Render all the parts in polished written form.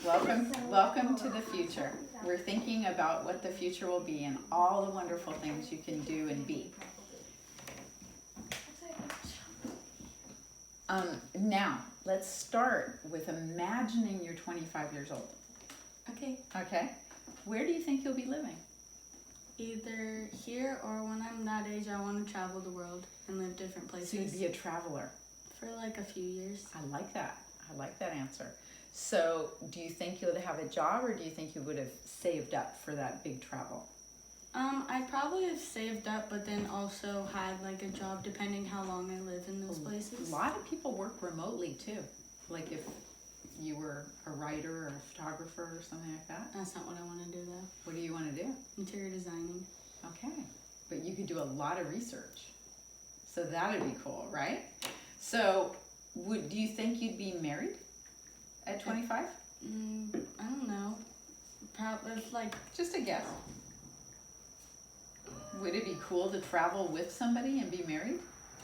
Welcome to the future. We're thinking about what the future will be and all the wonderful things you can do and be. Now, let's start with imagining you're 25 years old. Okay. Where do you think you'll be living? Either here or when I'm that age, I want to travel the world and live different places. So you'd be a traveler. For like a few years. I like that. I like that answer. So do you think you'll have a job, or do you think you would have saved up for that big travel? I'd probably have saved up, but then also had like a job depending how long I live in those places. A lot of people work remotely too. Like if you were a writer or a photographer or something like that. That's not what I want to do though. What do you want to do? Interior designing. Okay. But you could do a lot of research. So that'd be cool, right? So do you think you'd be married at 25? I don't know. Probably like just a guess. Would it be cool to travel with somebody and be married?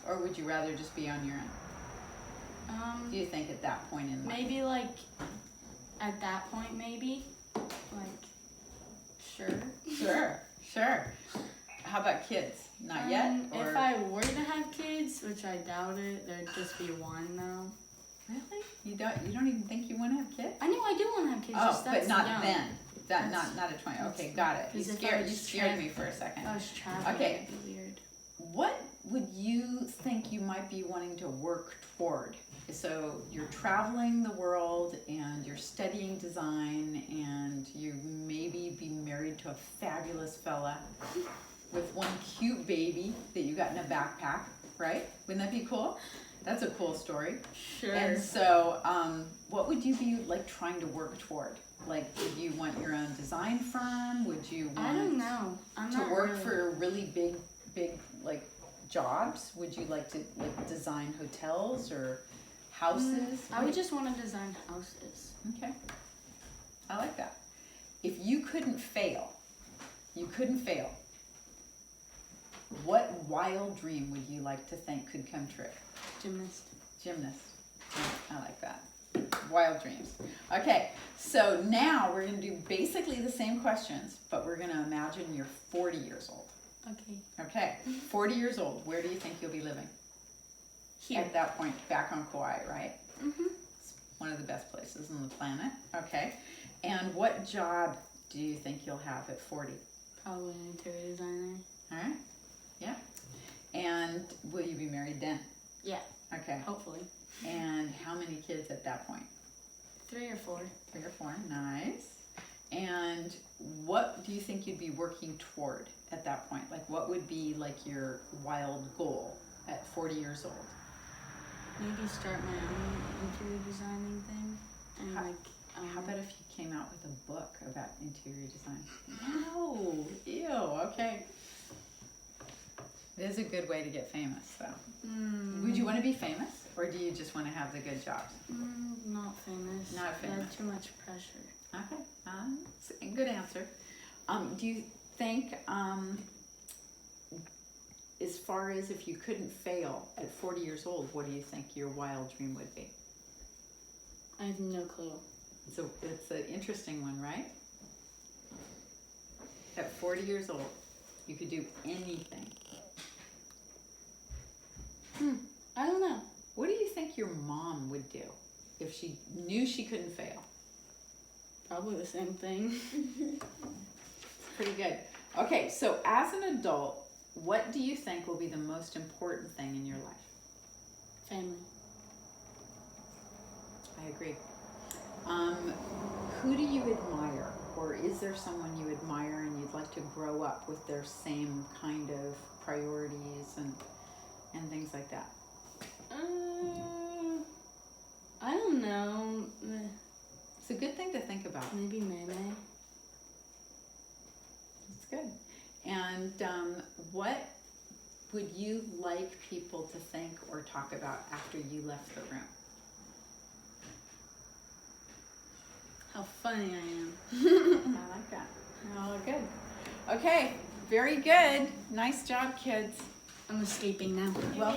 Or would you rather just be on your own? Do you think at that point in life? Maybe like at that point, maybe. Like, sure. Sure. How about kids? Not yet? Or... If I were to have kids, which I doubt it, there'd just be one though. Really? You don't even think you want to have kids? I know I do want to have kids. Oh, but not young. then. Not at 20. Okay, got it. You scared me for a second. I was traveling. Okay. It'd be weird. What would you think you might be wanting to work toward? So you're traveling the world and you're studying design and you maybe be married to a fabulous fella with one cute baby that you got in a backpack, right? Wouldn't that be cool? That's a cool story. Sure. And so what would you be like trying to work toward? Like, would you want your own design firm? Would you want I don't know. to work for really big like jobs? Would you like to like design hotels or houses? I would just want to design houses. Okay. I like that. If you couldn't fail, what wild dream would you like to think could come true? Gymnast. I like that. Wild dreams. Okay, so now we're going to do basically the same questions, but we're going to imagine you're 40 years old. Okay, 40 years old. Where do you think you'll be living? Here. At that point, back on Kauai, right? Mm-hmm. It's one of the best places on the planet. Okay, and what job do you think you'll have at 40? Probably an interior designer. All right, yeah. And will you be married then? Yeah. Okay. Hopefully. And how many kids at that point? 3 or 4. 3 or 4, nice. And what do you think you'd be working toward at that point? Like what would be like your wild goal at 40 years old? Maybe start my own interior designing thing. And how about if you came out with a book about interior design? No, ew, okay. It is a good way to get famous, though. Would you want to be famous, or do you just want to have the good jobs? Not famous. Not famous. Too much pressure. Okay, it's a good answer. Do you think, as far as if you couldn't fail at 40 years old, what do you think your wild dream would be? I have no clue. So it's an interesting one, right? At 40 years old, you could do anything. I don't know. What do you think your mom would do if she knew she couldn't fail? Probably the same thing. Pretty good. Okay, so as an adult, what do you think will be the most important thing in your life? Family. I agree. Who do you admire, or is there someone you admire and you'd like to grow up with their same kind of priorities and things like that? I don't know. It's a good thing to think about. Maybe Maisey. That's good. And what would you like people to think or talk about after you left the room? How funny I am. I like that. Oh, good. Okay, very good. Nice job, kids. I'm escaping now. Well.